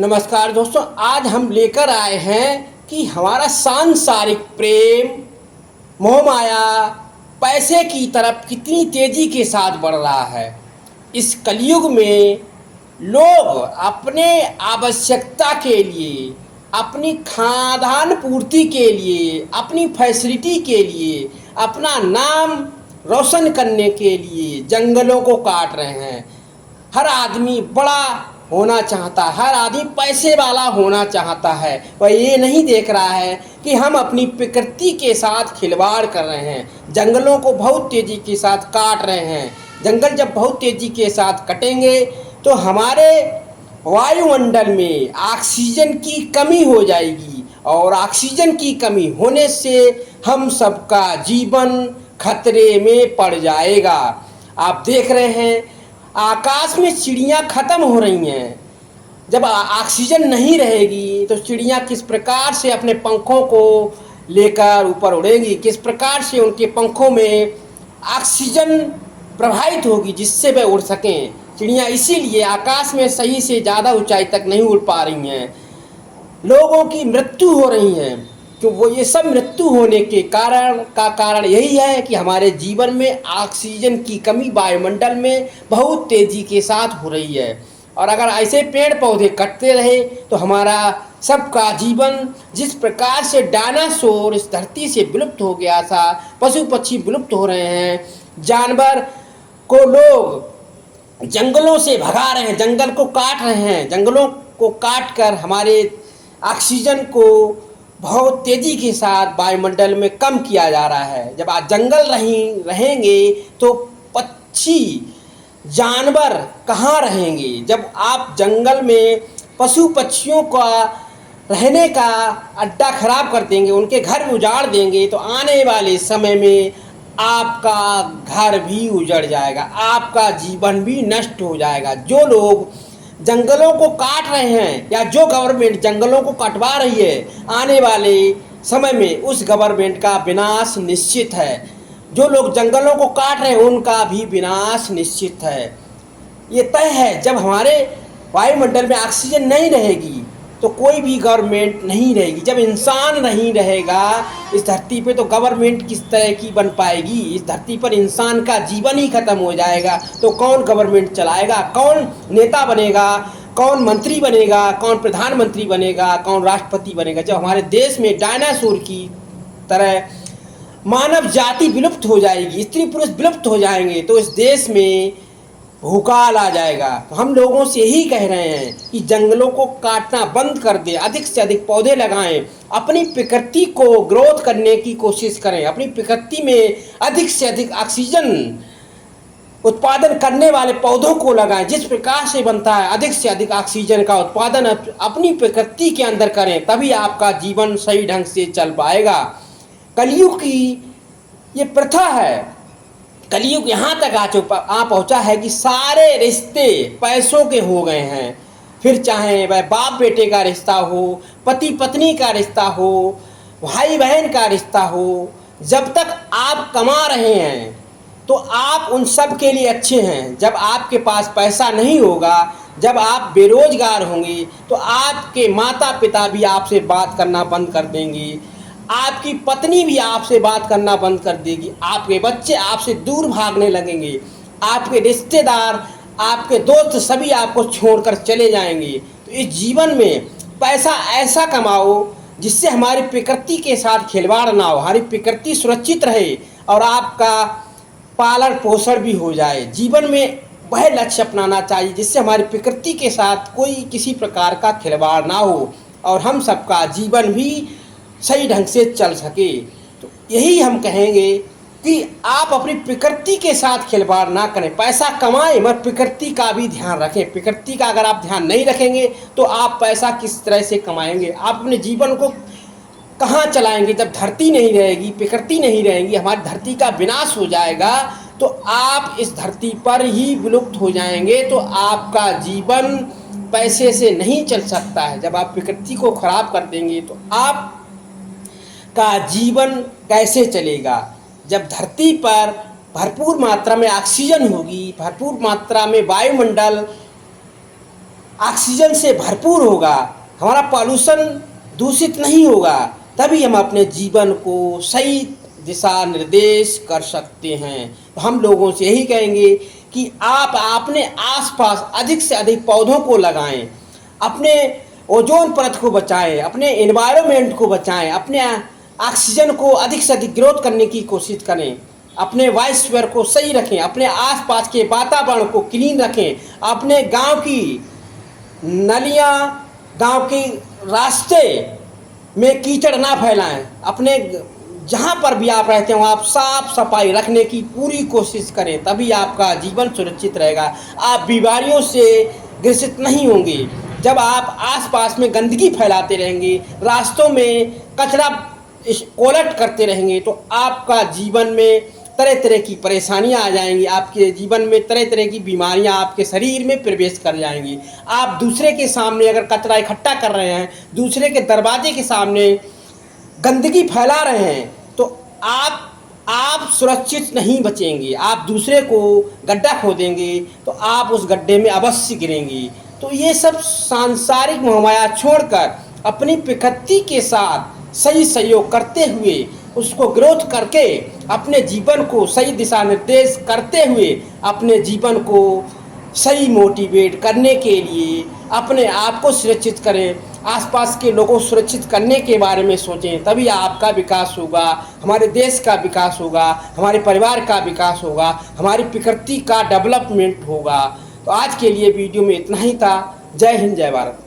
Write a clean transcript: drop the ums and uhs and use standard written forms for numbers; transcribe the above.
नमस्कार दोस्तों, आज हम लेकर आए हैं कि हमारा सांसारिक प्रेम, मोह माया, पैसे की तरफ कितनी तेजी के साथ बढ़ रहा है। इस कलयुग में लोग अपने आवश्यकता के लिए, अपनी खाद्यान्न पूर्ति के लिए, अपनी फैसिलिटी के लिए, अपना नाम रोशन करने के लिए जंगलों को काट रहे हैं। हर आदमी बड़ा होना चाहता है, हर आदमी पैसे वाला होना चाहता है। वह ये नहीं देख रहा है कि हम अपनी प्रकृति के साथ खिलवाड़ कर रहे हैं, जंगलों को बहुत तेज़ी के साथ काट रहे हैं। जंगल जब बहुत तेज़ी के साथ कटेंगे तो हमारे वायुमंडल में ऑक्सीजन की कमी हो जाएगी, और ऑक्सीजन की कमी होने से हम सबका जीवन खतरे में पड़ जाएगा। आप देख रहे हैं आकाश में चिड़ियाँ ख़त्म हो रही हैं। जब ऑक्सीजन नहीं रहेगी तो चिड़ियाँ किस प्रकार से अपने पंखों को लेकर ऊपर उड़ेंगी, किस प्रकार से उनके पंखों में ऑक्सीजन प्रवाहित होगी जिससे वे उड़ सकें। चिड़ियाँ इसीलिए आकाश में सही से ज़्यादा ऊंचाई तक नहीं उड़ पा रही हैं। लोगों की मृत्यु हो रही है, तो वो ये सब मृत्यु होने के कारण यही है कि हमारे जीवन में ऑक्सीजन की कमी वायुमंडल में बहुत तेज़ी के साथ हो रही है। और अगर ऐसे पेड़ पौधे कटते रहे तो हमारा सबका जीवन, जिस प्रकार से डायनासोर इस धरती से विलुप्त हो गया था, पशु पक्षी विलुप्त हो रहे हैं, जानवर को लोग जंगलों से भगा रहे हैं, जंगल को काट रहे हैं, जंगलों को काट कर हमारे ऑक्सीजन को बहुत तेज़ी के साथ वायुमंडल में कम किया जा रहा है। जब आज जंगल रहेंगे तो पक्षी जानवर कहाँ रहेंगे। जब आप जंगल में पशु पक्षियों का रहने का अड्डा खराब कर देंगे, उनके घर उजाड़ देंगे, तो आने वाले समय में आपका घर भी उजड़ जाएगा, आपका जीवन भी नष्ट हो जाएगा। जो लोग जंगलों को काट रहे हैं या जो गवर्नमेंट जंगलों को कटवा रही है, आने वाले समय में उस गवर्नमेंट का विनाश निश्चित है। जो लोग जंगलों को काट रहे हैं उनका भी विनाश निश्चित है। ये तय है। जब हमारे वायुमंडल में ऑक्सीजन नहीं रहेगी तो कोई भी गवर्नमेंट नहीं रहेगी। जब इंसान नहीं रहेगा इस धरती पे तो गवर्नमेंट किस तरह की बन पाएगी। इस धरती पर इंसान का जीवन ही खत्म हो जाएगा तो कौन गवर्नमेंट चलाएगा, कौन नेता बनेगा, कौन मंत्री बनेगा, कौन प्रधानमंत्री बनेगा, कौन राष्ट्रपति बनेगा। जब हमारे देश में डायनासोर की तरह मानव जाति विलुप्त हो जाएगी, स्त्री पुरुष विलुप्त हो जाएंगे, तो इस देश में भूकाल आ जाएगा। तो हम लोगों से यही कह रहे हैं कि जंगलों को काटना बंद कर दे, अधिक से अधिक पौधे लगाएं, अपनी प्रकृति को ग्रोथ करने की कोशिश करें, अपनी प्रकृति में अधिक से अधिक ऑक्सीजन उत्पादन करने वाले पौधों को लगाएं। जिस प्रकार से बनता है अधिक से अधिक ऑक्सीजन का उत्पादन अपनी प्रकृति के अंदर करें, तभी आपका जीवन सही ढंग से चल पाएगा। कलयुग की ये प्रथा है। कलयुग यहाँ तक आ पहुँचा है कि सारे रिश्ते पैसों के हो गए हैं। फिर चाहे वह बाप बेटे का रिश्ता हो, पति पत्नी का रिश्ता हो, भाई बहन का रिश्ता हो, जब तक आप कमा रहे हैं तो आप उन सब के लिए अच्छे हैं। जब आपके पास पैसा नहीं होगा, जब आप बेरोजगार होंगे, तो आपके माता पिता भी आपसे बात करना बंद कर देंगे, आपकी पत्नी भी आपसे बात करना बंद कर देगी, आपके बच्चे आपसे दूर भागने लगेंगे, आपके रिश्तेदार, आपके दोस्त सभी आपको छोड़कर चले जाएंगे। तो इस जीवन में पैसा ऐसा कमाओ जिससे हमारी प्रकृति के साथ खिलवाड़ ना हो, हमारी प्रकृति सुरक्षित रहे और आपका पालन पोषण भी हो जाए। जीवन में वह लक्ष्य अपनाना चाहिए जिससे हमारी प्रकृति के साथ कोई किसी प्रकार का खिलवाड़ ना हो और हम सबका जीवन भी सही ढंग से चल सके। तो यही हम कहेंगे कि आप अपनी प्रकृति के साथ खिलवाड़ ना करें। पैसा कमाएं मगर प्रकृति का भी ध्यान रखें। प्रकृति का अगर आप ध्यान नहीं रखेंगे तो आप पैसा किस तरह से कमाएंगे, आप अपने जीवन को कहाँ चलाएंगे। जब धरती नहीं रहेगी, प्रकृति नहीं रहेगी, हमारी धरती का विनाश हो जाएगा तो आप इस धरती पर ही विलुप्त हो जाएंगे। तो आपका जीवन पैसे से नहीं चल सकता है। जब आप प्रकृति को खराब कर देंगे तो आप का जीवन कैसे चलेगा। जब धरती पर भरपूर मात्रा में ऑक्सीजन होगी, भरपूर मात्रा में वायुमंडल ऑक्सीजन से भरपूर होगा, हमारा पॉल्यूशन दूषित नहीं होगा, तभी हम अपने जीवन को सही दिशा निर्देश कर सकते हैं। तो हम लोगों से यही कहेंगे कि आप अपने आसपास अधिक से अधिक पौधों को लगाएं, अपने ओजोन परत को बचाएं, अपने एनवायरनमेंट को बचाएं, अपने ऑक्सीजन को अधिक से अधिक ग्रोथ करने की कोशिश करें, अपने वाइस्फीयर को सही रखें, अपने आसपास के वातावरण को क्लीन रखें, अपने गांव की नलियां, गांव के रास्ते में कीचड़ ना फैलाएं, अपने जहाँ पर भी आप रहते हो आप साफ सफाई रखने की पूरी कोशिश करें, तभी आपका जीवन सुरक्षित रहेगा। आप बीमारियों से ग्रसित नहीं होंगे। जब आप आसपास में गंदगी फैलाते रहेंगे, रास्तों में कचरा कोलट करते रहेंगे, तो आपका जीवन में तरह तरह की परेशानियां आ जाएंगी, आपके जीवन में तरह तरह की बीमारियां आपके शरीर में प्रवेश कर जाएंगी। आप दूसरे के सामने अगर कचरा इकट्ठा कर रहे हैं, दूसरे के दरवाजे के सामने गंदगी फैला रहे हैं, तो आप सुरक्षित नहीं बचेंगे। आप दूसरे को गड्ढा खोदेंगे तो आप उस गड्ढे में अवश्य गिरेंगे। तो ये सब सांसारिक मोहमाया छोड़कर अपनी प्रकृति के साथ सही सहयोग करते हुए, उसको ग्रोथ करके अपने जीवन को सही दिशा निर्देश करते हुए अपने जीवन को सही मोटिवेट करने के लिए अपने आप को सुरक्षित करें, आसपास के लोगों को सुरक्षित करने के बारे में सोचें, तभी आपका विकास होगा, हमारे देश का विकास होगा, हमारे परिवार का विकास होगा, हमारी प्रकृति का डेवलपमेंट होगा। तो आज के लिए वीडियो में इतना ही था। जय हिंद, जय भारत।